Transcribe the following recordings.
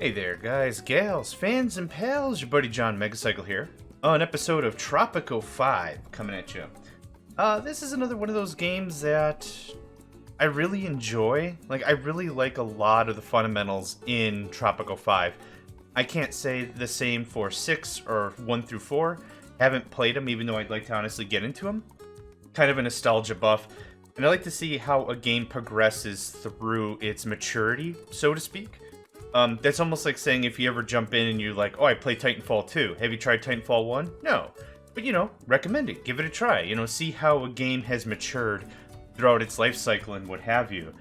Hey there, guys, gals, fans, and pals. Your buddy John Megacycle here. An episode of Tropico 5 coming at you. This is another one of those games that I really enjoy. I really like a lot of the fundamentals in Tropico 5. I can't say the same for 6 or 1 through 4. Haven't played them, even though I'd like to honestly get into them. Kind of a nostalgia buff. And I like to see how a game progresses through its maturity, so to speak. That's almost like saying if you ever jump in and you're like, oh, I play Titanfall 2. Have you tried Titanfall 1? No. But, recommend it. Give it a try. See how a game has matured throughout its life cycle and what have you.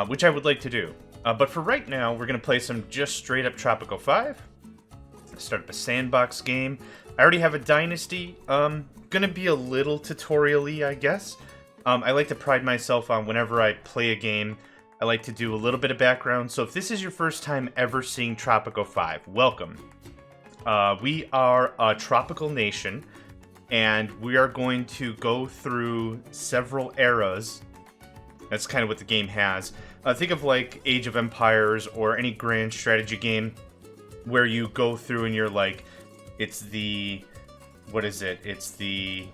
Which I would like to do. But for right now, we're going to play some just straight up Tropico 5. Start up a sandbox game. I already have a Dynasty. Gonna be a little tutorial-y, I guess. I like to pride myself on whenever I play a game, I like to do a little bit of background. So if this is your first time ever seeing Tropico 5, welcome. We are a tropical nation, and we are going to go through several eras. That's kind of what the game has. Think of like Age of Empires or any grand strategy game where you go through and you're like, it's the... what is it? It's the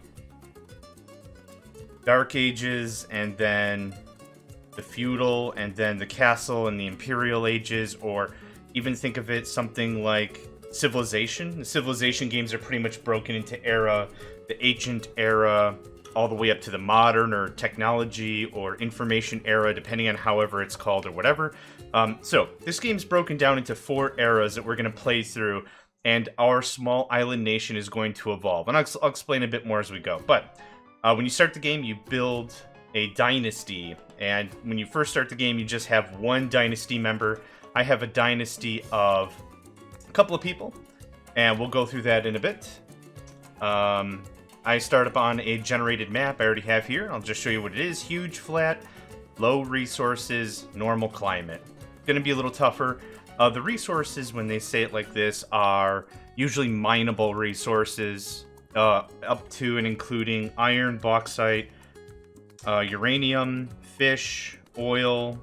Dark Ages, and then the feudal, and then the castle and the imperial ages, or even think of it something like Civilization. The Civilization games are pretty much broken into the ancient era, all the way up to the modern or technology or information era, depending on however it's called or whatever. So this game's broken down into 4 eras that we're going to play through, and our small island nation is going to evolve. And I'll explain a bit more as we go. But when you start the game, you build a dynasty, and when you first start the game, you just have one dynasty member. I have a dynasty of a couple of people, and we'll go through that in a bit. I start up on a generated map I already have here. I'll just show you what it is. Huge, flat, low resources, normal climate. Gonna be a little tougher. The resources, when they say it like this, are usually mineable resources, up to and including iron, bauxite, uranium, fish, oil,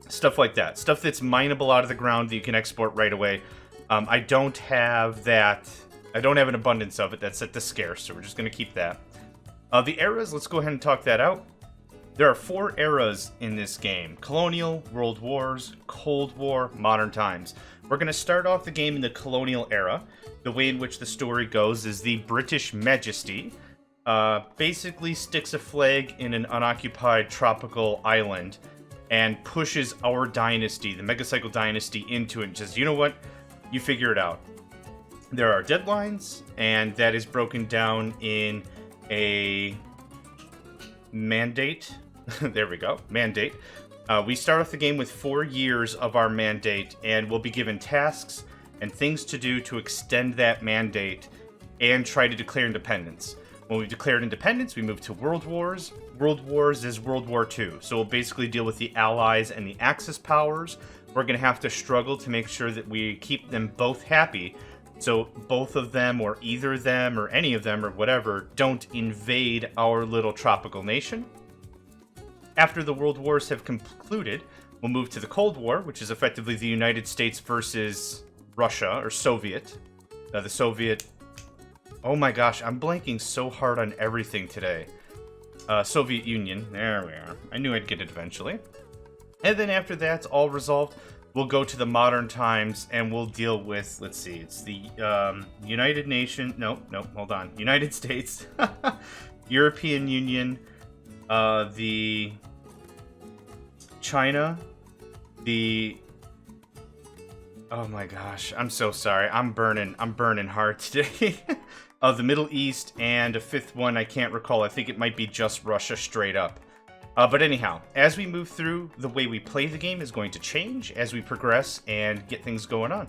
stuff like that. Stuff that's mineable out of the ground that you can export right away. I don't have that. I don't have an abundance of it. That's set to scarce, so we're just going to keep that. The eras, let's go ahead and talk that out. There are 4 eras in this game: Colonial, World Wars, Cold War, Modern Times. We're going to start off the game in the Colonial era. The way in which the story goes is the British Majesty basically sticks a flag in an unoccupied tropical island and pushes our dynasty, the Megacycle Dynasty, into it and says, you know what? You figure it out. There are deadlines, and that is broken down in a mandate. There we go, mandate. We start off the game with 4 years of our mandate, and we'll be given tasks and things to do to extend that mandate and try to declare independence. When we've declared independence, we move to World Wars. World Wars is World War II, so we'll basically deal with the Allies and the Axis powers. We're going to have to struggle to make sure that we keep them both happy, so both of them, or either them, or any of them, or whatever, don't invade our little tropical nation. After the World Wars have concluded, we'll move to the Cold War, which is effectively the United States versus Russia, or Soviet. The Soviet... oh my gosh, I'm blanking so hard on everything today. Soviet Union. There we are. I knew I'd get it eventually. And then after that's all resolved, we'll go to the Modern Times, and we'll deal with, let's see, it's the United Nations... no, hold on. United States, European Union, the China, the... oh my gosh, I'm so sorry. I'm burning hard today. The Middle East, and a 5th one I can't recall. I think it might be just Russia straight up. But anyhow, as we move through, the way we play the game is going to change as we progress and get things going on.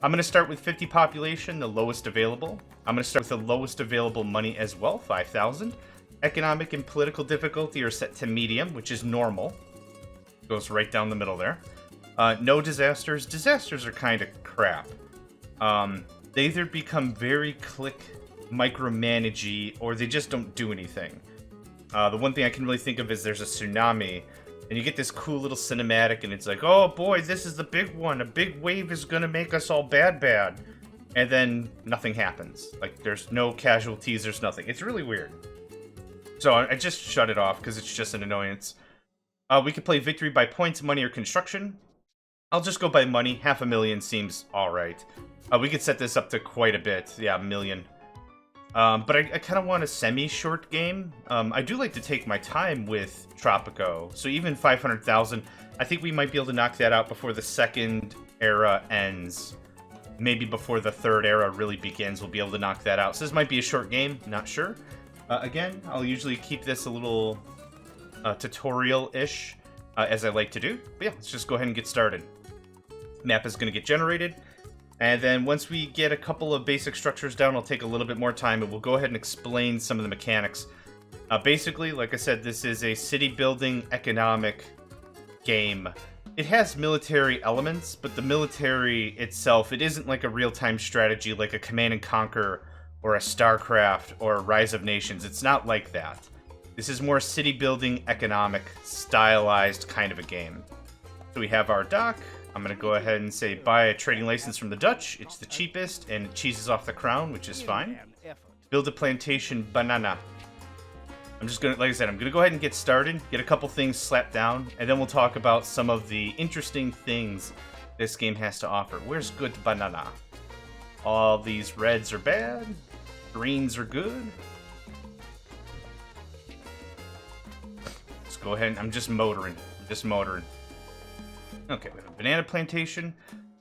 I'm going to start with 50 population, the lowest available. I'm going to start with the lowest available money as well, 5,000. Economic and political difficulty are set to medium, which is normal. Goes right down the middle there. No disasters. Disasters are kind of crap. They either become very click micromanagey, or they just don't do anything. The one thing I can really think of is there's a tsunami And you get this cool little cinematic, and it's like, oh boy, this is the big one. A big wave is gonna make us all bad. And then nothing happens. Like, there's no casualties, there's nothing. It's really weird. So I just shut it off, because it's just an annoyance. We could play victory by points, money, or construction. I'll just go by money. 500,000 seems alright. We could set this up to quite a bit. Yeah, 1 million. But I kind of want a semi-short game. I do like to take my time with Tropico. So even 500,000, I think we might be able to knock that out before the second era ends. Maybe before the third era really begins, we'll be able to knock that out. So this might be a short game, not sure. Again, I'll usually keep this a little tutorial-ish, as I like to do. But yeah, let's just go ahead and get started. Map is going to get generated. And then once we get a couple of basic structures down, I'll take a little bit more time, and we'll go ahead and explain some of the mechanics. Basically, like I said, this is a city-building economic game. It has military elements, but the military itself, it isn't like a real-time strategy like a Command & Conquer or a StarCraft or a Rise of Nations. It's not like that. This is more city-building, economic, stylized kind of a game. So we have our dock. I'm going to go ahead and say buy a trading license from the Dutch. It's the cheapest, and it cheeses off the crown, which is fine. Build a plantation banana. I'm just going to, like I said, I'm going to go ahead and get started, get a couple things slapped down, and then we'll talk about some of the interesting things this game has to offer. Where's good banana? All these reds are bad. Greens are good. Let's go ahead and, I'm just motoring. Okay, we have a banana plantation.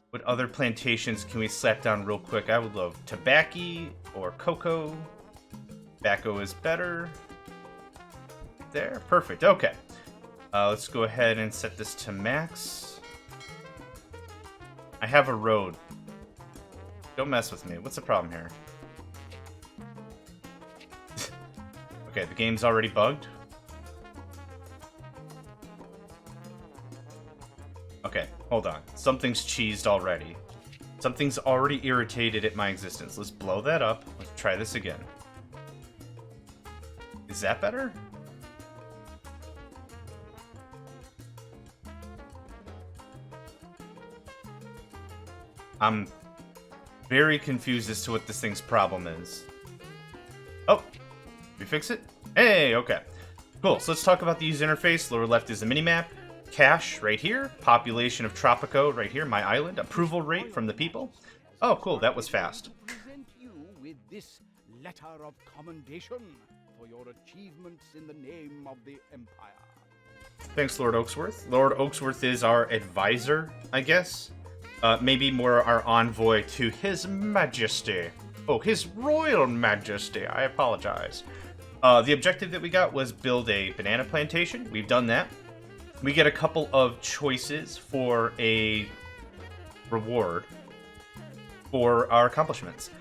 What other plantations can we slap down real quick? I would love tobacco or cocoa. Tobacco is better. There, perfect, okay. Let's go ahead and set this to max. I have a road. Don't mess with me. What's the problem here? Okay, the game's already bugged. Okay, hold on. Something's cheesed already. Something's already irritated at my existence. Let's blow that up. Let's try this again. Is that better? I'm very confused as to what this thing's problem is. Oh, did we fix it? Hey, okay. Cool, so let's talk about the user interface. Lower left is the minimap. Cash right here. Population of Tropico right here, my island. Approval rate from the people. Oh, cool, that was fast. Present you with this letter of commendation for your achievements in the name of the Empire. Thanks, Lord Oaksworth. Lord Oaksworth is our advisor, I guess. Maybe more our envoy to His Majesty. Oh, His Royal Majesty. I apologize. The objective that we got was build a banana plantation. We've done that. We get a couple of choices for a reward for our accomplishments.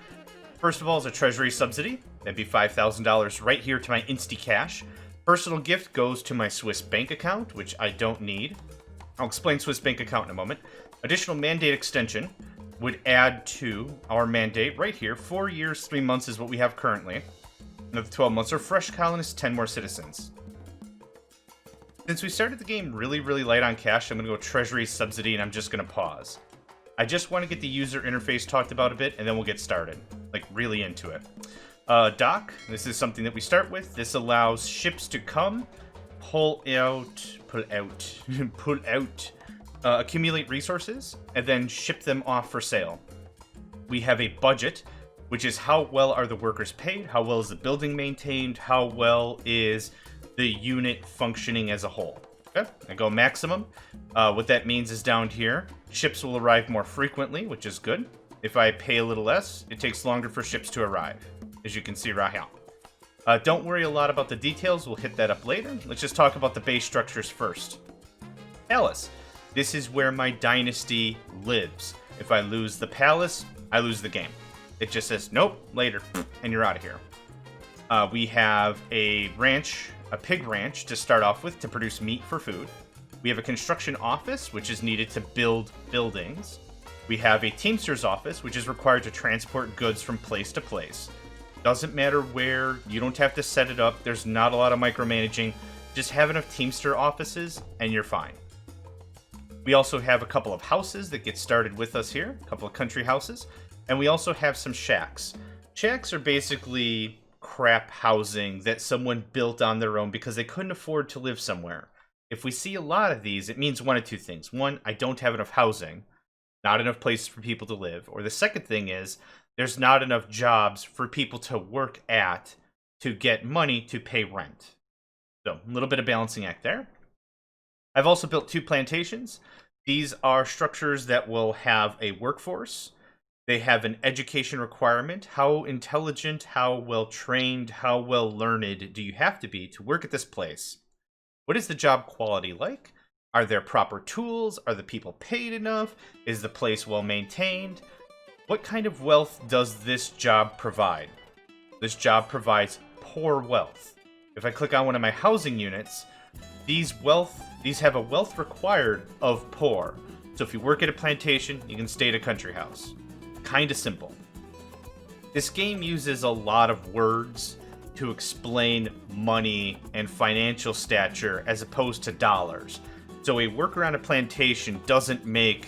First of all is a treasury subsidy. That'd be $5,000 right here to my Insti-Cash. Personal gift goes to my Swiss bank account, which I don't need. I'll explain Swiss bank account in a moment. Additional mandate extension would add to our mandate right here. 4 years, 3 months is what we have currently. Another 12 months are fresh colonists, 10 more citizens. Since we started the game really, really light on cash, I'm going to go treasury subsidy, and I'm just going to pause. I just want to get the user interface talked about a bit, and then we'll get started. Like, really into it. Dock, this is something that we start with. This allows ships to come, pull out, accumulate resources, and then ship them off for sale. We have a budget, which is how well are the workers paid, how well is the building maintained, how well is the unit functioning as a whole. Okay, I go maximum. What that means is down here, ships will arrive more frequently, which is good. If I pay a little less, it takes longer for ships to arrive, as you can see right here. Don't worry a lot about the details, we'll hit that up later. Let's just talk about the base structures first. Palace. This is where my dynasty lives. If I lose the palace, I lose the game. It just says, nope, later, and you're out of here. We have a ranch, a pig ranch to start off with to produce meat for food. We have a construction office, which is needed to build buildings. We have a teamster's office, which is required to transport goods from place to place. Doesn't matter where, you don't have to set it up, there's not a lot of micromanaging. Just have enough Teamster offices and you're fine. We also have a couple of houses that get started with us here, a couple of country houses, and we also have some shacks. Shacks are basically crap housing that someone built on their own because they couldn't afford to live somewhere. If we see a lot of these, it means one of two things. One, I don't have enough housing, not enough places for people to live. Or the second thing is, there's not enough jobs for people to work at to get money to pay rent. So, a little bit of balancing act there. I've also built 2 plantations. These are structures that will have a workforce. They have an education requirement. How intelligent, how well trained, how well learned do you have to be to work at this place? What is the job quality like? Are there proper tools? Are the people paid enough? Is the place well maintained? What kind of wealth does this job provide? This job provides poor wealth. If I click on one of my housing units, these have a wealth required of poor. So if you work at a plantation, you can stay at a country house. Kinda simple. This game uses a lot of words to explain money and financial stature as opposed to dollars. So a worker on a plantation doesn't make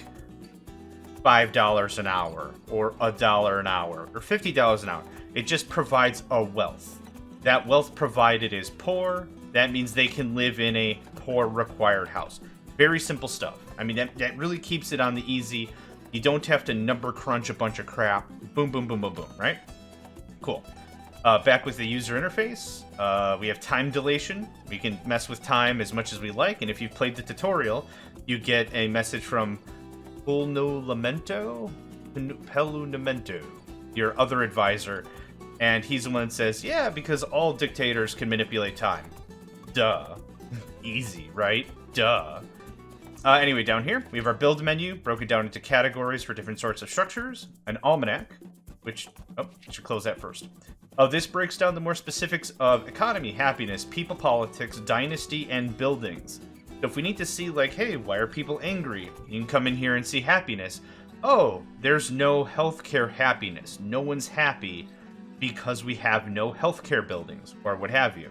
$5 an hour, or $1 an hour, or $50 an hour. It just provides a wealth. That wealth provided is poor. That means they can live in a poor required house. Very simple stuff. I mean, that really keeps it on the easy. You don't have to number crunch a bunch of crap. Boom, boom, boom, boom, boom, right? Cool. Back with the user interface, we have time dilation. We can mess with time as much as we like, and if you've played the tutorial, you get a message from Pelunamento, your other advisor, and he's the one that says, yeah, because all dictators can manipulate time. Duh. Easy, right? Duh. Anyway, down here, we have our build menu, broken down into categories for different sorts of structures, an almanac, which, I should close that first. This breaks down the more specifics of economy, happiness, people politics, dynasty, and buildings. So if we need to see, like, hey, why are people angry? You can come in here and see happiness. Oh, there's no healthcare happiness. No one's happy because we have no healthcare buildings, or what have you.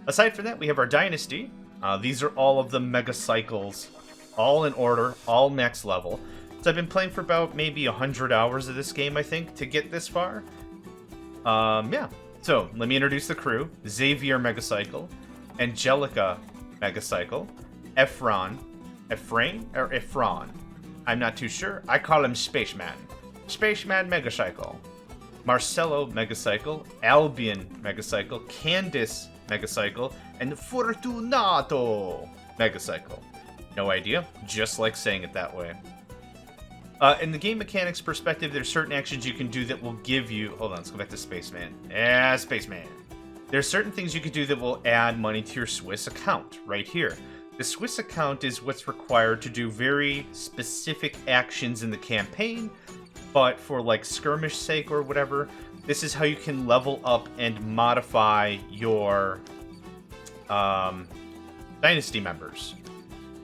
Aside from that, we have our dynasty. These are all of the Megacycles, all in order, all next level. So I've been playing for about maybe 100 hours of this game, I think, to get this far. Yeah. So, let me introduce the crew. Xavier Megacycle, Angelica Megacycle, Efron, I'm not too sure. I call him Spaceman. Spaceman Megacycle. Marcelo Megacycle, Albion Megacycle, Candice Megacycle, and Fortunato Megacycle. No idea, just like saying it that way. In the game mechanics perspective, there's certain actions you can do that will give you... Hold on, let's go back to Spaceman. Yeah, Spaceman. There's certain things you can do that will add money to your Swiss account, right here. The Swiss account is what's required to do very specific actions in the campaign, but for like skirmish sake or whatever, this is how you can level up and modify your dynasty members.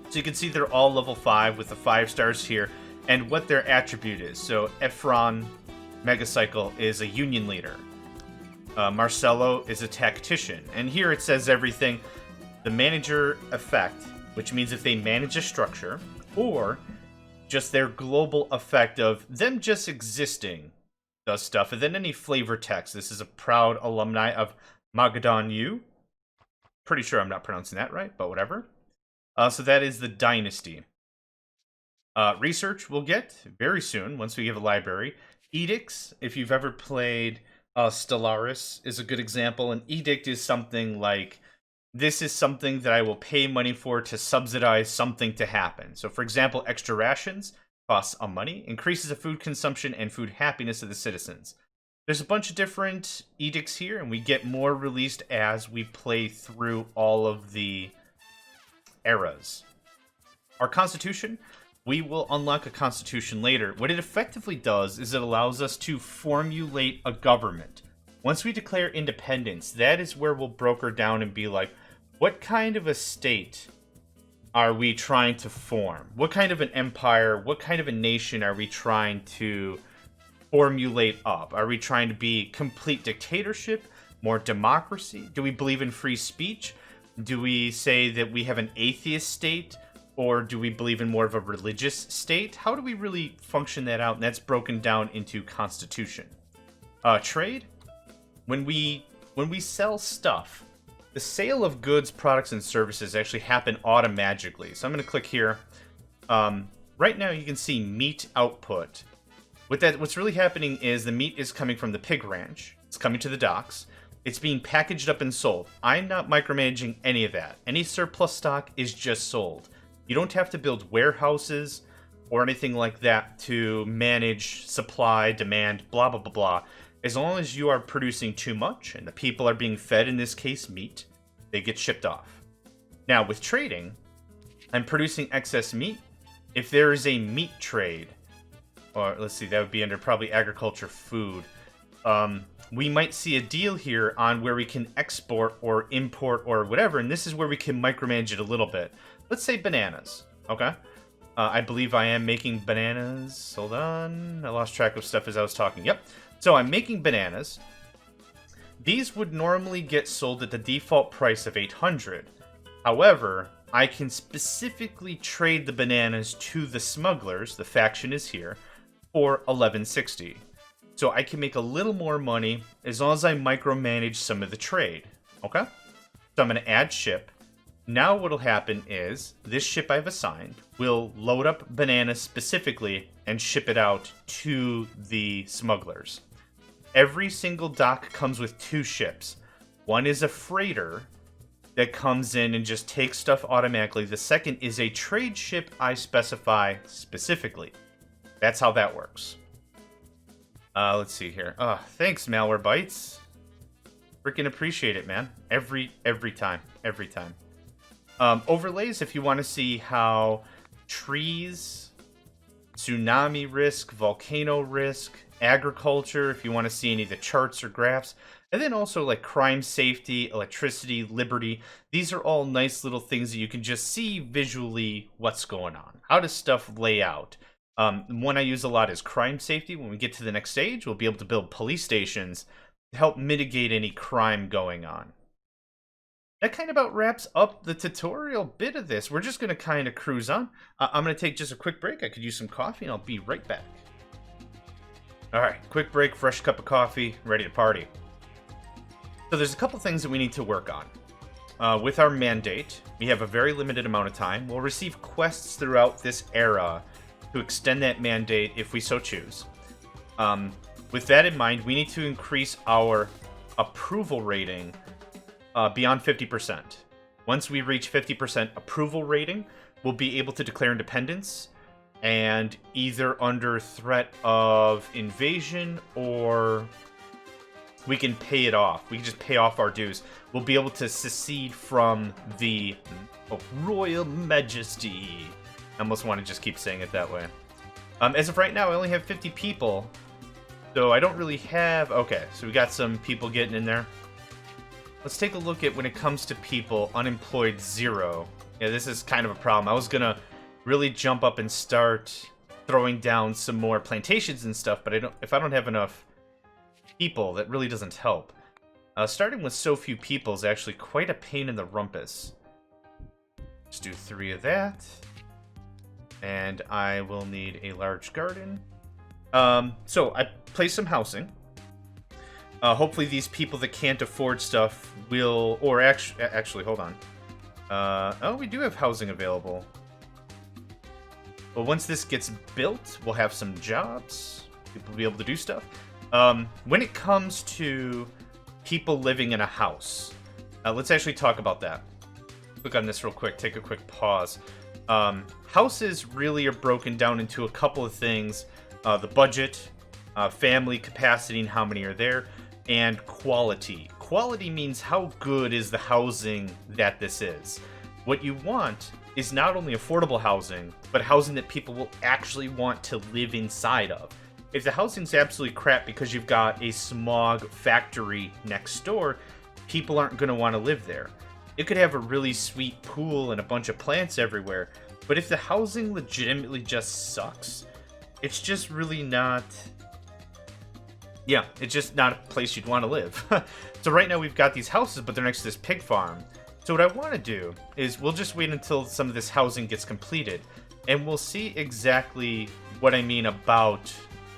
So you can see they're all level 5 with the 5 stars here, and what their attribute is. So Efron Megacycle is a union leader. Marcelo is a tactician. And here it says everything. The manager effect, which means if they manage a structure, or just their global effect of them just existing does stuff. And then any flavor text. This is a proud alumni of Magadan U. Pretty sure I'm not pronouncing that right, but whatever. So that is the dynasty. Research we'll get very soon once we give a library. Edicts, if you've ever played Stellaris, is a good example. An edict is something like, this is something that I will pay money for to subsidize something to happen. So for example, extra rations costs money, increases the food consumption and food happiness of the citizens. There's a bunch of different edicts here, and we get more released as we play through all of the eras. Our constitution, we will unlock a constitution later. What it effectively does is it allows us to formulate a government. Once we declare independence, that is where we'll broker down and be like, what kind of a state are we trying to form? What kind of an empire, what kind of a nation are we trying to formulate up? Are we trying to be complete dictatorship, more democracy? Do we believe in free speech? Do we say that we have an atheist state, or do we believe in more of a religious state? How do we really function that out? And that's broken down into constitution. Trade. When we sell stuff, the sale of goods, products, and services actually happen automatically. So I'm going to click here. Right now you can see meat output. What's really happening is the meat is coming from the pig ranch. It's coming to the docks. It's being packaged up and sold. I'm not micromanaging any of that. Any surplus stock is just sold. You don't have to build warehouses or anything like that to manage supply, demand, blah, blah, blah, blah. As long as you are producing too much and the people are being fed, in this case, meat, they get shipped off. Now, with trading, I'm producing excess meat. If there is a meat trade, or let's see, that would be under probably agriculture, food. We might see a deal here on where we can export or import or whatever, and this is where we can micromanage it a little bit. Let's say bananas, okay? I believe I am making bananas. Hold on. I lost track of stuff as I was talking. Yep. So I'm making bananas. These would normally get sold at the default price of 800. However, I can specifically trade the bananas to the smugglers, the faction is here, for 1160. So I can make a little more money as long as I micromanage some of the trade. Okay? So I'm going to add ship. Now what'll happen is this ship I've assigned will load up bananas specifically and ship it out to the smugglers. Every single dock comes with 2 ships. One is a freighter that comes in and just takes stuff automatically. The second is a trade ship I specify specifically. That's how that works. Let's see here. Thanks, Malware Bites. Freaking appreciate it, man. Every time. Overlays, if you want to see how trees, tsunami risk, volcano risk, agriculture, if you want to see any of the charts or graphs, and then also like crime, safety, electricity, liberty. These are all nice little things that you can just see visually what's going on. How does stuff lay out? One I use a lot is crime safety. When we get to the next stage, we'll be able to build police stations to help mitigate any crime going on. That kind of about wraps up the tutorial bit of this. We're just going to kind of cruise on. I'm going to take just a quick break. I could use some coffee, and I'll be right back. Alright, quick break, fresh cup of coffee, ready to party. So there's a couple things that we need to work on. With our mandate, we have a very limited amount of time. We'll receive quests throughout this era to extend that mandate if we so choose. With that in mind, we need to increase our approval rating beyond 50%. Once we reach 50% approval rating, we'll be able to declare independence, and either under threat of invasion or we can pay it off. We can just pay off our dues. We'll be able to secede from the Royal Majesty. I almost want to just keep saying it that way. As of right now, I only have 50 people, so I don't really have... Okay, so we got some people getting in there. Let's take a look at when it comes to people. Unemployed, 0. Yeah, this is kind of a problem. I was going to really jump up and start throwing down some more plantations and stuff, but if I don't have enough people, that really doesn't help. Starting with so few people is actually quite a pain in the rumpus. Let's do 3 of that. And I will need a large garden. So I placed some housing. Hopefully these people that can't afford stuff will... Or actually, hold on. Oh, we do have housing available. Well, once this gets built, we'll have some jobs. People will be able to do stuff. When it comes to people living in a house, let's actually talk about that. Click on this real quick. Take a quick pause. Houses really are broken down into a couple of things. The budget, family capacity and how many are there, and quality. Quality means how good is the housing that this is. What you want is not only affordable housing, but housing that people will actually want to live inside of. If the housing's absolutely crap because you've got a smog factory next door, people aren't going to want to live there. It could have a really sweet pool and a bunch of plants everywhere, but if the housing legitimately just sucks, it's just really not... Yeah, it's just not a place you'd want to live. So right now we've got these houses, but they're next to this pig farm. So what I want to do is we'll just wait until some of this housing gets completed, and we'll see exactly what I mean about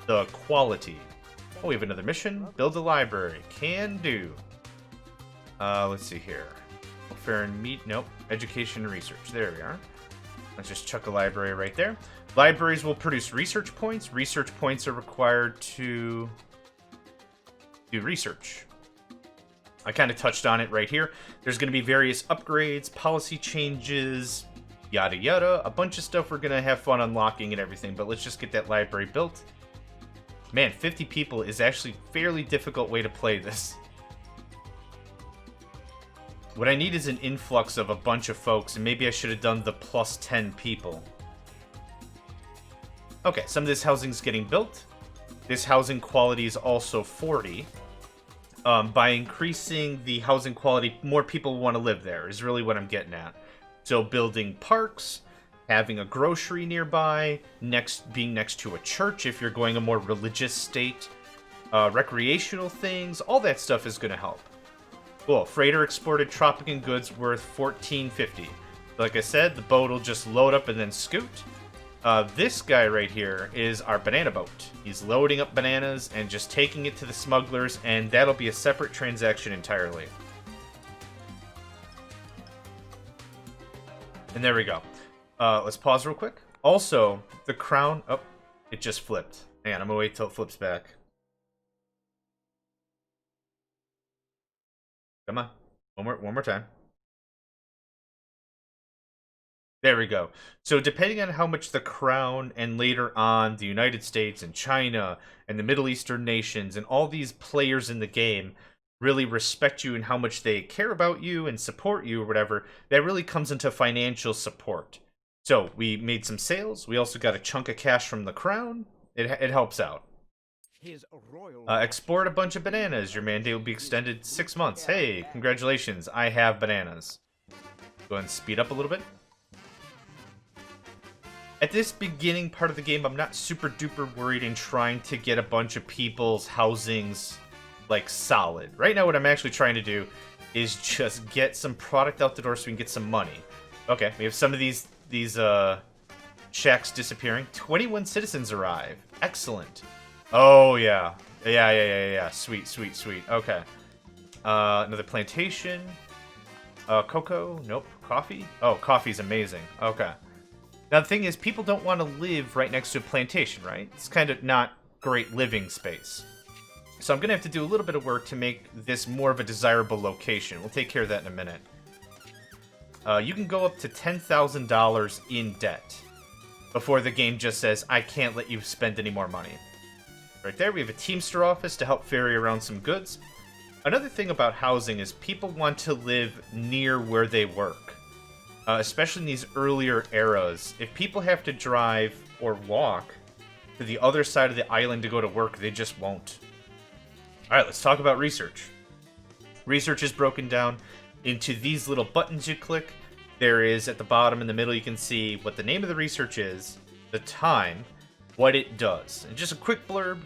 the quality. Oh, we have another mission. Build a library. Can do. Let's see here. Welfare and meat. Nope. Education and research. There we are. Let's just chuck a library right there. Libraries will produce research points. Research points are required to do research. I kind of touched on it right here. There's going to be various upgrades, policy changes, yada yada. A bunch of stuff we're going to have fun unlocking and everything, but let's just get that library built. Man, 50 people is actually a fairly difficult way to play this. What I need is an influx of a bunch of folks, and maybe I should have done the plus 10 people. Okay, some of this housing's getting built. This housing quality is also 40. By increasing the housing quality, more people want to live there, is really what I'm getting at. So building parks, having a grocery nearby, being next to a church if you're going a more religious state, recreational things, all that stuff is going to help. Cool. Freighter exported Tropican goods worth $14.50. Like I said, the boat will just load up and then scoot. This guy right here is our banana boat. He's loading up bananas and just taking it to the smugglers, and that'll be a separate transaction entirely. And there we go. Let's pause real quick. Also, the crown... Oh, it just flipped. Hang on, I'm gonna wait till it flips back. Come on. One more time. There we go. So depending on how much the Crown and later on the United States and China and the Middle Eastern nations and all these players in the game really respect you and how much they care about you and support you or whatever, that really comes into financial support. So we made some sales. We also got a chunk of cash from the Crown. It helps out. Export a bunch of bananas. Your mandate will be extended 6 months. Hey, congratulations. I have bananas. Go ahead and speed up a little bit. At this beginning part of the game, I'm not super duper worried in trying to get a bunch of people's housings, like, solid. Right now what I'm actually trying to do is just get some product out the door so we can get some money. Okay, we have some of these shacks disappearing. 21 citizens arrive. Excellent. Oh, yeah. Yeah. Sweet. Okay. Another plantation. Cocoa? Nope. Coffee? Oh, coffee's amazing. Okay. Now, the thing is, people don't want to live right next to a plantation, right? It's kind of not great living space. So I'm going to have to do a little bit of work to make this more of a desirable location. We'll take care of that in a minute. You can go up to $10,000 in debt before the game just says, I can't let you spend any more money. Right there, we have a Teamster office to help ferry around some goods. Another thing about housing is people want to live near where they work. Especially in these earlier eras. If people have to drive or walk to the other side of the island to go to work, they just won't. Alright, let's talk about research. Research is broken down into these little buttons you click. There is, at the bottom in the middle, you can see what the name of the research is, the time, what it does. And just a quick blurb,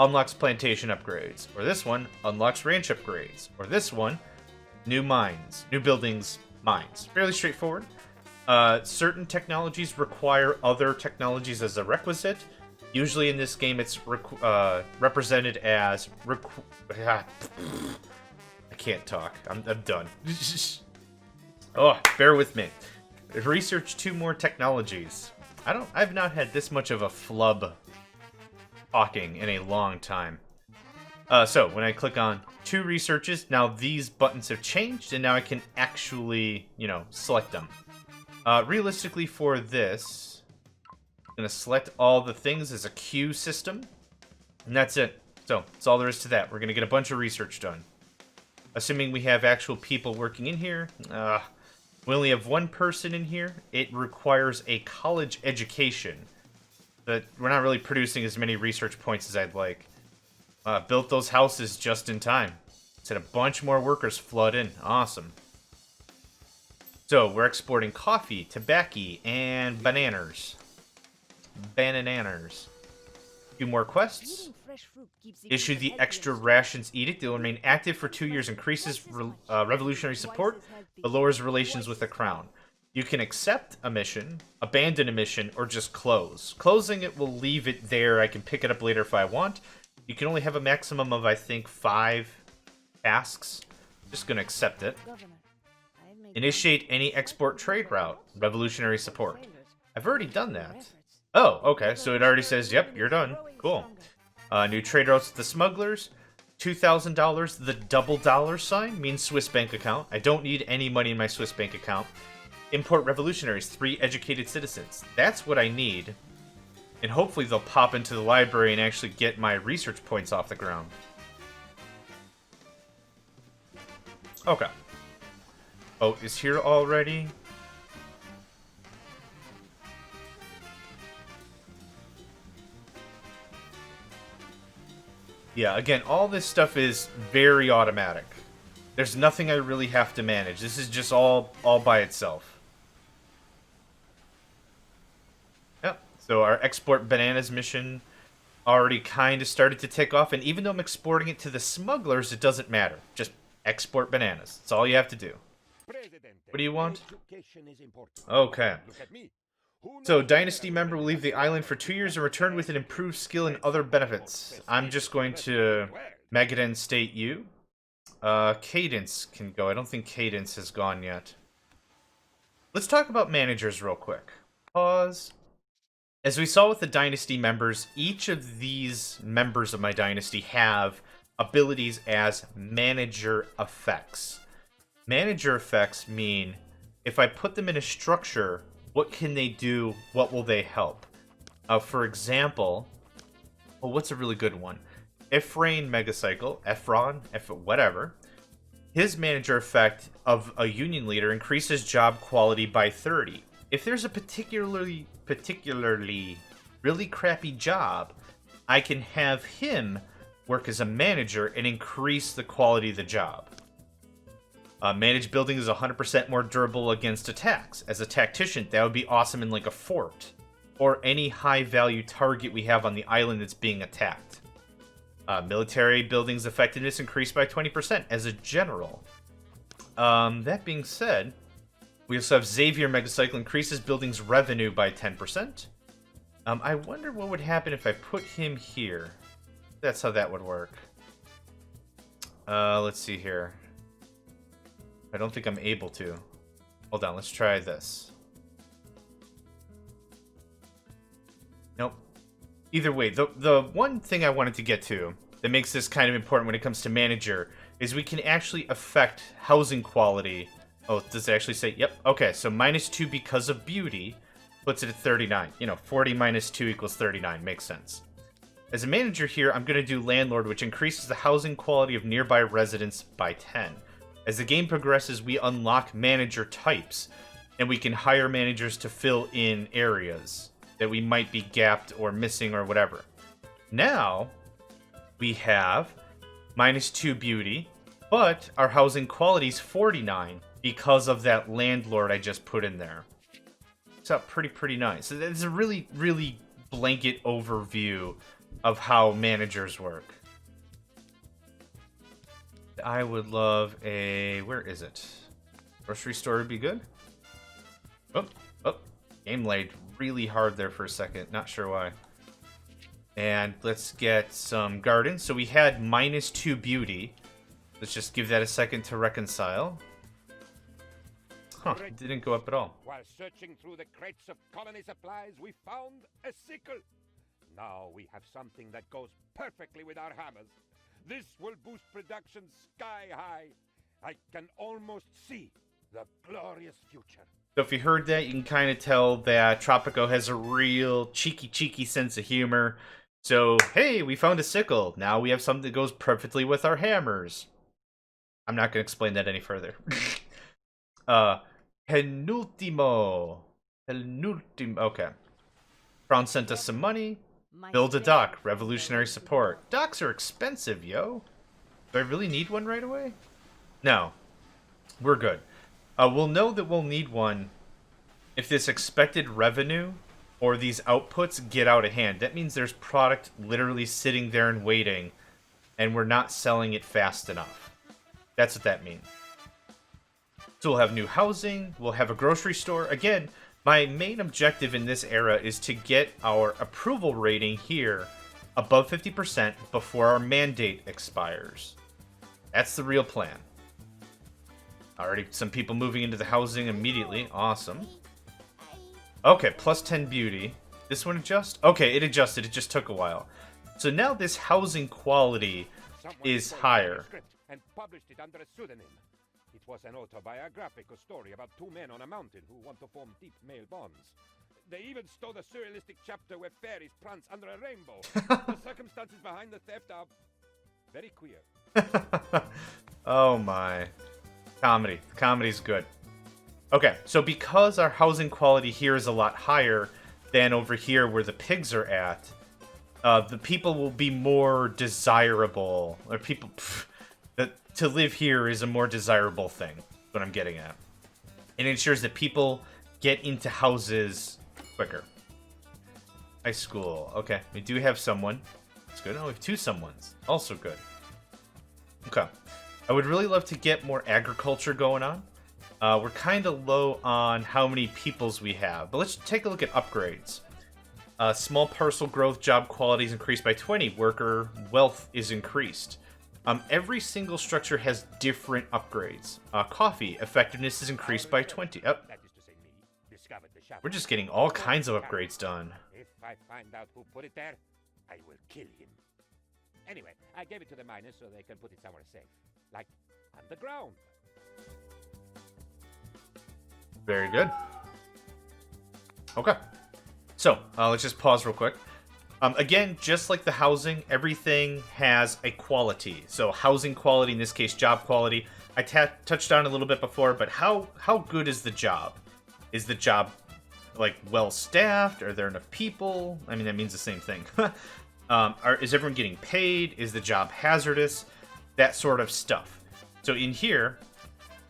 unlocks plantation upgrades. Or this one, unlocks ranch upgrades. Or this one, new mines, new buildings, mines. Fairly straightforward. Certain technologies require other technologies as a requisite. Usually in this game it's represented as... I can't talk. I'm done. Oh, bear with me. Research 2 more technologies. I've not had this much of a flub talking in a long time. So when I click on 2 researches, now these buttons have changed, and now I can actually, select them. Realistically for this, I'm going to select all the things as a queue system, and that's it. So that's all there is to that. We're going to get a bunch of research done. Assuming we have actual people working in here. We only have 1 person in here. It requires a college education, but we're not really producing as many research points as I'd like. Built those houses just in time. Had a bunch more workers flood in. Awesome. So, we're exporting coffee, tobacco, and bananas. Bananers. 2 more quests. Issue the extra rations edict. It will remain active for 2 years, increases revolutionary support, but lowers relations with the crown. You can accept a mission, abandon a mission, or just close. Closing it will leave it there. I can pick it up later if I want. You can only have a maximum of, I think, 5 tasks. Just gonna accept it. Initiate any export trade route. Revolutionary support. I've already done that. Oh, okay. So it already says, yep, you're done. Cool. New trade routes with the smugglers. $2,000. The double dollar sign means Swiss bank account. I don't need any money in my Swiss bank account. Import revolutionaries. 3 educated citizens. That's what I need. And hopefully they'll pop into the library and actually get my research points off the ground. Okay. Oh, is here already? Yeah, again, all this stuff is very automatic. There's nothing I really have to manage. This is just all by itself. Yep. So our export bananas mission already kind of started to tick off, and even though I'm exporting it to the smugglers, it doesn't matter. Just export bananas. That's all you have to do. What do you want? Okay. So, Dynasty member will leave the island for 2 years and return with an improved skill and other benefits. I'm just going to Megaden state you. Cadence can go. I don't think Cadence has gone yet. Let's talk about managers real quick. Pause. As we saw with the Dynasty members, each of these members of my Dynasty have abilities as manager effects. Manager effects mean if I put them in a structure, what can they do? What will they help? For example, well, what's a really good one? Ephraim Megacycle, whatever. His manager effect of a union leader increases job quality by 30. If there's a particularly really crappy job, I can have him work as a manager and increase the quality of the job. Managed building is 100% more durable against attacks. As a tactician, that would be awesome in like a fort, or any high-value target we have on the island that's being attacked. Military buildings effectiveness increased by 20% as a general. That being said, we also have Xavier Megacycle increases buildings revenue by 10%. I wonder what would happen if I put him here. That's how that would work. Let's see here. I don't think I'm able to. Hold on, let's try this. Nope. Either way, the one thing I wanted to get to that makes this kind of important when it comes to manager is we can actually affect housing quality. Oh, does it actually say? Yep. Okay, so -2 because of beauty puts it at 39. You know, 40 minus 2 equals 39. Makes sense. As a manager here, I'm going to do landlord, which increases the housing quality of nearby residents by 10. As the game progresses, we unlock manager types, and we can hire managers to fill in areas that we might be gapped or missing or whatever. Now, we have -2 beauty, but our housing quality is 49 because of that landlord I just put in there. It's out pretty nice. So it's a really, really blanket overview of how managers work. I would love a... Where is it? Grocery store would be good. Oh. Game laid really hard there for a second. Not sure why. And let's get some gardens. So we had -2 beauty. Let's just give that a second to reconcile. Huh, it didn't go up at all. While searching through the crates of colony supplies, we found a sickle. Now we have something that goes perfectly with our hammers. This will boost production sky high. I can almost see the glorious future. So if you heard that, you can kind of tell that Tropico has a real cheeky sense of humor. So, hey, we found a sickle. Now we have something that goes perfectly with our hammers. I'm not going to explain that any further. Penultimo. Okay. Brown sent us some money. Build a dock. Revolutionary support. Docks are expensive, yo. Do I really need one right away? No. We're good. We'll know that we'll need one if this expected revenue or these outputs get out of hand. That means there's product literally sitting there and waiting, and we're not selling it fast enough. That's what that means. So we'll have new housing, we'll have a grocery store. Again, my main objective in this era is to get our approval rating here above 50% before our mandate expires. That's the real plan. Already some people moving into the housing immediately. Awesome. Okay, plus 10 beauty. This one adjust? Okay, it adjusted. It just took a while. So now this housing quality is higher. And published it under a pseudonym. It was an autobiographical story about two men on a mountain who want to form deep male bonds. They even stole the surrealistic chapter where fairies prance under a rainbow. The circumstances behind the theft are very queer. Oh my. Comedy. The comedy's good. Okay, so because our housing quality here is a lot higher than over here where the pigs are at, the people will be more desirable. Or people... to live here is a more desirable thing. That's what I'm getting at. It ensures that people get into houses quicker. High school. Okay, we do have someone. That's good. Oh, we have two someones. Also good. Okay. I would really love to get more agriculture going on. We're kind of low on how many peoples we have. But let's take a look at upgrades. Small parcel growth, job quality is increased by 20. Worker wealth is increased. Every single structure has different upgrades. Coffee effectiveness is increased by 20. Oh. We're just getting all kinds of upgrades done. If I find out who put it there, I will kill him. Anyway, I gave it to the miners so they can put it somewhere safe. Like underground. Very good. Okay. So, let's just pause real quick. Again, just like the housing, everything has a quality. So housing quality, in this case, job quality. I touched on a little bit before, but how good is the job? Is the job, like, well-staffed? Are there enough people? I mean, that means the same thing. Is everyone getting paid? Is the job hazardous? That sort of stuff. So in here,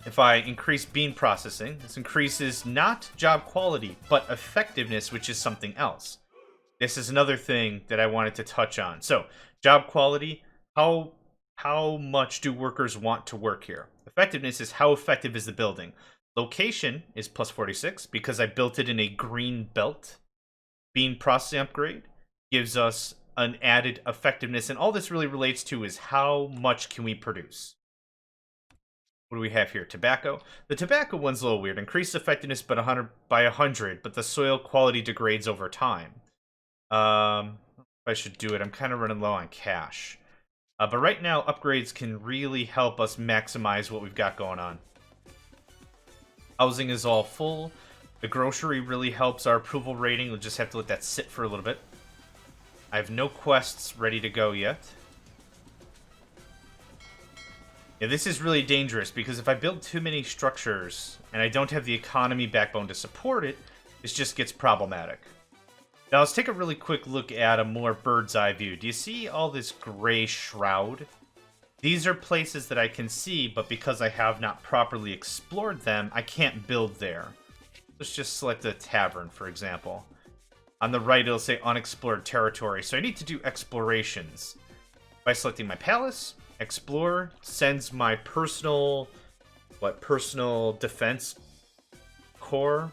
if I increase bean processing, this increases not job quality, but effectiveness, which is something else. This is another thing that I wanted to touch on. So, job quality, how much do workers want to work here? Effectiveness is how effective is the building. Location is plus 46 because I built it in a green belt. Bean processing upgrade gives us an added effectiveness, and all this really relates to is how much can we produce. What do we have here? Tobacco. The tobacco one's a little weird. Increased effectiveness by 100, but the soil quality degrades over time. I should do it. I'm kind of running low on cash. But right now, upgrades can really help us maximize what we've got going on. Housing is all full. The grocery really helps our approval rating. We'll just have to let that sit for a little bit. I have no quests ready to go yet. Yeah, this is really dangerous because if I build too many structures and I don't have the economy backbone to support it, this just gets problematic. Now let's take a really quick look at a more bird's eye view. Do you see all this gray shroud? These are places that I can see, but because I have not properly explored them, I can't build there. Let's just select a tavern, for example. On the right, it'll say unexplored territory, so I need to do explorations. By selecting my palace, explore sends my personal defense corps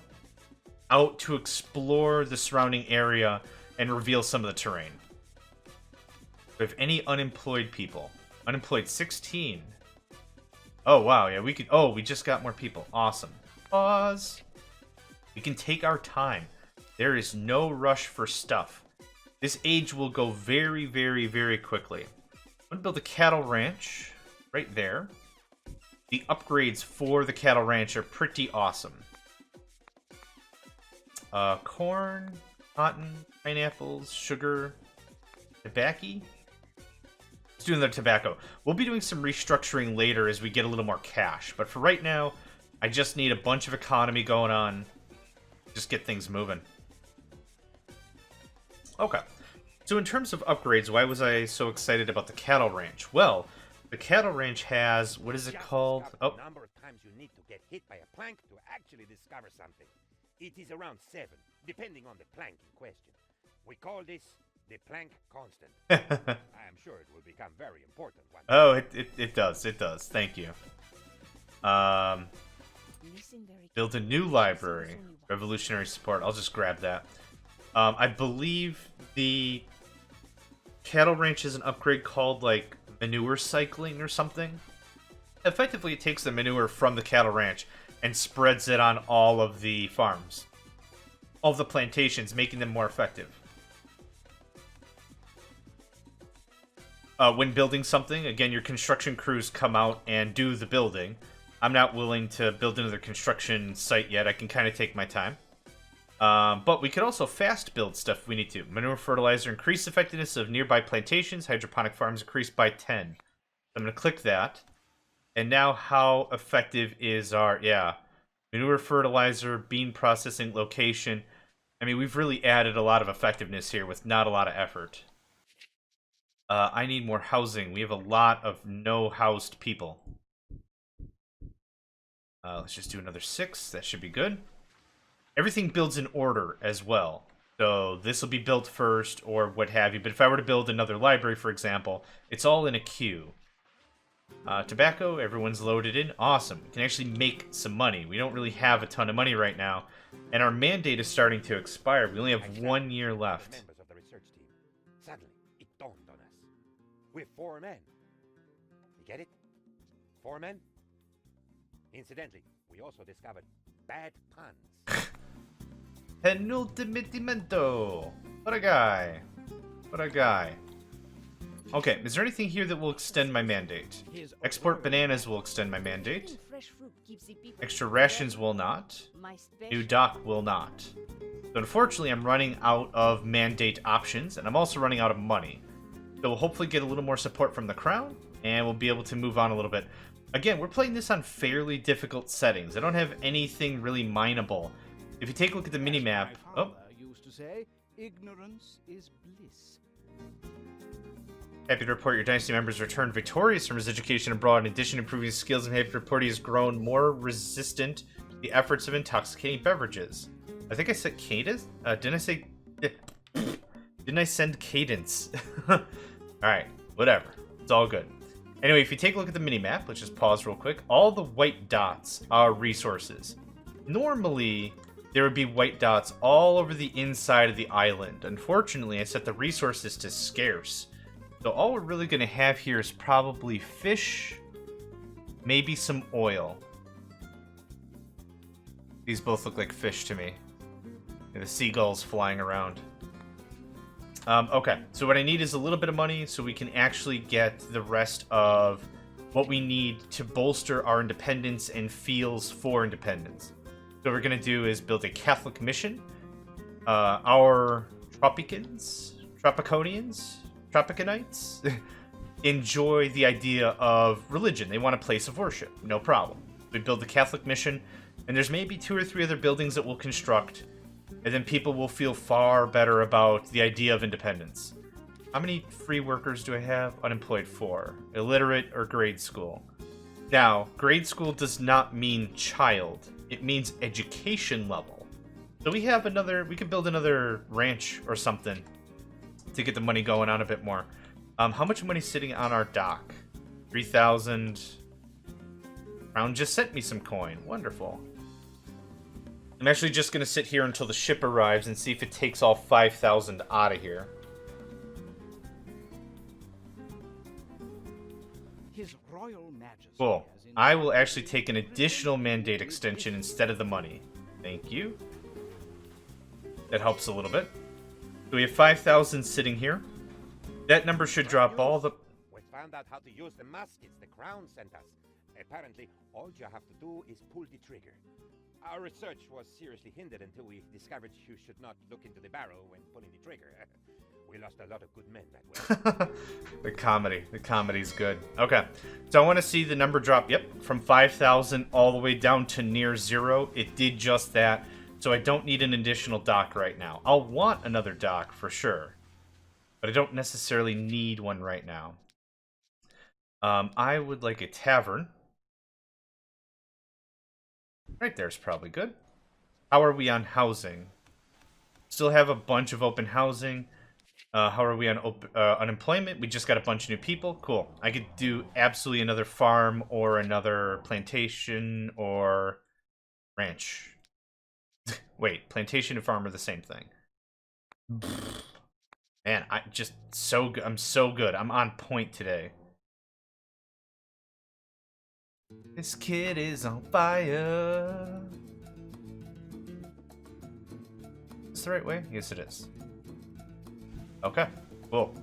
out to explore the surrounding area and reveal some of the terrain. We have any unemployed people. Unemployed 16. Oh, wow, yeah, we could... Oh, we just got more people. Awesome. Pause. We can take our time. There is no rush for stuff. This age will go very, very, very quickly. I'm going to build a cattle ranch right there. The upgrades for the cattle ranch are pretty awesome. Corn, cotton, pineapples, sugar, tobacco. Let's do another tobacco. We'll be doing some restructuring later as we get a little more cash. But for right now, I just need a bunch of economy going on. Just get things moving. Okay. So in terms of upgrades, why was I so excited about the cattle ranch? Well, the cattle ranch has, what is it called? Oh. The number of times you need to get hit by a plank to actually discover something. It is around 7, depending on the plank in question. We call this the plank constant. I am sure it will become very important one day. Oh, it does. It does. Thank you. Build a new library. Revolutionary support. I'll just grab that. I believe the cattle ranch is an upgrade called, like, manure cycling or something. Effectively, it takes the manure from the cattle ranch and spreads it on all of the farms. All of the plantations, making them more effective. When building something, again, your construction crews come out and do the building. I'm not willing to build another construction site yet. I can kind of take my time. But we could also fast build stuff if we need to. Manure fertilizer, increase effectiveness of nearby plantations. Hydroponic farms increased by 10. I'm going to click that. And now how effective is our... Yeah. Manure fertilizer, bean processing location. I mean, we've really added a lot of effectiveness here with not a lot of effort. I need more housing. We have a lot of no-housed people. Let's just do another 6. That should be good. Everything builds in order as well. So this will be built first or what have you. But if I were to build another library, for example, it's all in a queue. Tobacco, everyone's loaded in. Awesome. We can actually make some money. We don't really have a ton of money right now. And our mandate is starting to expire. We only have 1 year left. Members of the research team. Suddenly, it dawned on us. We're 4 men. You get it? 4 men? Incidentally, we also discovered bad puns. Penultimento. What a guy. What a guy. Okay, is there anything here that will extend my mandate? Export bananas will extend my mandate. Extra rations will not. New dock will not. So unfortunately, I'm running out of mandate options, and I'm also running out of money. So we'll hopefully get a little more support from the crown, and we'll be able to move on a little bit. Again, we're playing this on fairly difficult settings. I don't have anything really mineable. If you take a look at the minimap... Oh. Used to say, ignorance is bliss. Happy to report your Dynasty members returned victorious from his education abroad. In addition to improving his skills, I'm happy to report he has grown more resistant to the efforts of intoxicating beverages. I think I said cadence? Didn't I say... Didn't I send cadence? Alright, whatever. It's all good. Anyway, if you take a look at the minimap, let's just pause real quick. All the white dots are resources. Normally, there would be white dots all over the inside of the island. Unfortunately, I set the resources to scarce. So all we're really going to have here is probably fish, maybe some oil. These both look like fish to me. And the seagulls flying around. Okay, so what I need is a little bit of money so we can actually get the rest of what we need to bolster our independence and feels for independence. So what we're going to do is build a Catholic mission. Our Tropiconians, enjoy the idea of religion. They want a place of worship. No problem. We build the Catholic mission, and there's maybe 2 or 3 other buildings that we'll construct, and then people will feel far better about the idea of independence. How many free workers do I have? Unemployed 4. Illiterate or grade school. Now, grade school does not mean child. It means education level. So we have another, we could build another ranch or something to get the money going on a bit more. How much money is sitting on our dock? 3,000. Crown just sent me some coin. Wonderful. I'm actually just going to sit here until the ship arrives and see if it takes all 5,000 out of here. His Royal Majesty. Cool. I will actually take an additional mandate extension instead of the money. Thank you. That helps a little bit. So we have 5,000 sitting here. That number should drop all the... We found out how to use the muskets the crown sent us. Apparently, all you have to do is pull the trigger. Our research was seriously hindered until we discovered you should not look into the barrel when pulling the trigger. We lost a lot of good men that way. The comedy's good. Okay, so I want to see the number drop, yep, from 5,000 all the way down to near 0. It did just that, so I don't need an additional dock right now. I'll want another dock for sure, but I don't necessarily need one right now. I would like a tavern. Right there's probably good. How are we on housing? Still have a bunch of open housing. How are we on unemployment? We just got a bunch of new people. Cool. I could do absolutely another farm or another plantation or ranch. Wait, plantation and farm are the same thing. Man, I'm so good. I'm on point today. This kid is on fire. Is this the right way? Yes, it is. Okay, cool.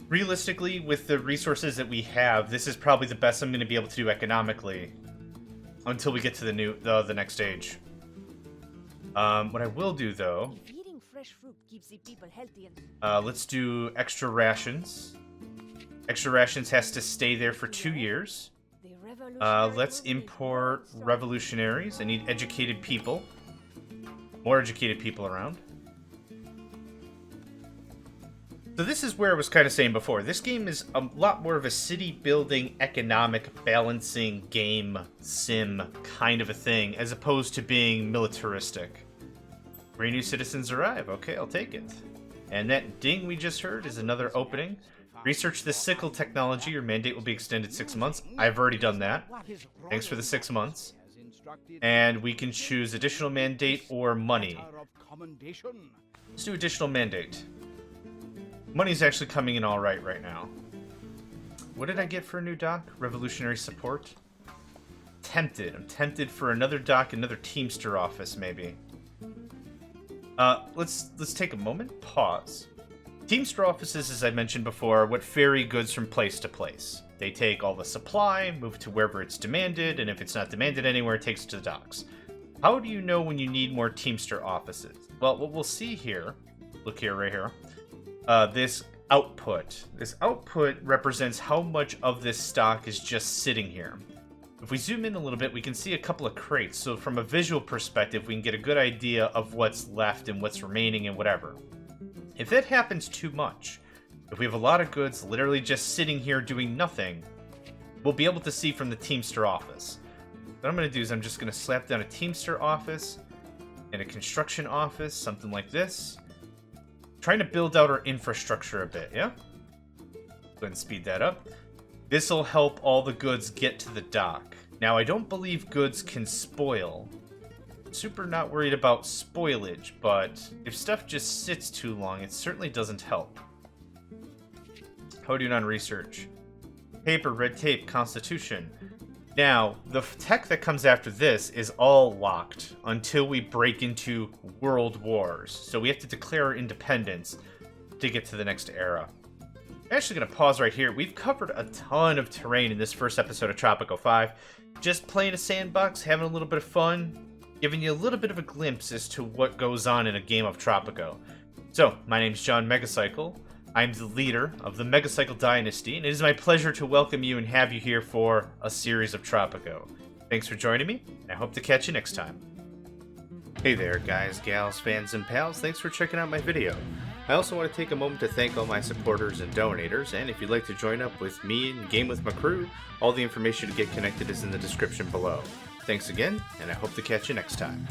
Realistically, with the resources that we have, this is probably the best I'm going to be able to do economically until we get to the next stage. What I will do though, Eating fresh fruit keeps the people healthy and let's do extra rations. Extra rations has to stay there for 2 years. the revolutionary Let's movement import won't stop. revolutionaries. I need educated people. More educated people around. So this is where I was kind of saying before. This game is a lot more of a city-building, economic, balancing game sim kind of a thing, as opposed to being militaristic. 3 new citizens arrive. Okay, I'll take it. And that ding we just heard is another opening. Research the sickle technology. Your mandate will be extended 6 months. I've already done that. Thanks for the 6 months. And we can choose additional mandate or money. Let's do additional mandate. Money's actually coming in all right now. What did I get for a new dock? Revolutionary support? Tempted. I'm tempted for another dock, another Teamster office, maybe. Let's take a moment. Pause. Teamster offices, as I mentioned before, are what ferry goods from place to place. They take all the supply, move it to wherever it's demanded, and if it's not demanded anywhere, it takes it to the docks. How do you know when you need more Teamster offices? Well, what we'll see here, look here, right here, this output. This output represents how much of this stock is just sitting here. If we zoom in a little bit, we can see a couple of crates. So from a visual perspective, we can get a good idea of what's left and what's remaining and whatever. If that happens too much, if we have a lot of goods literally just sitting here doing nothing, we'll be able to see from the Teamster office. What I'm going to do is I'm just going to slap down a Teamster office and a construction office, something like this. Trying to build out our infrastructure a bit, yeah? Go ahead and speed that up. This will help all the goods get to the dock. Now, I don't believe goods can spoil. Super not worried about spoilage, but if stuff just sits too long, it certainly doesn't help. How are we doing on research? Paper, red tape, constitution. Now, the tech that comes after this is all locked until we break into world wars. So we have to declare our independence to get to the next era. I'm actually going to pause right here. We've covered a ton of terrain in this first episode of Tropico 5. Just playing a sandbox, having a little bit of fun, giving you a little bit of a glimpse as to what goes on in a game of Tropico. So, my name's John Megacycle. I'm the leader of the Megacycle Dynasty, and it is my pleasure to welcome you and have you here for a series of Tropico. Thanks for joining me, and I hope to catch you next time. Hey there, guys, gals, fans, and pals. Thanks for checking out my video. I also want to take a moment to thank all my supporters and donators, and if you'd like to join up with me and game with my crew, all the information to get connected is in the description below. Thanks again, and I hope to catch you next time.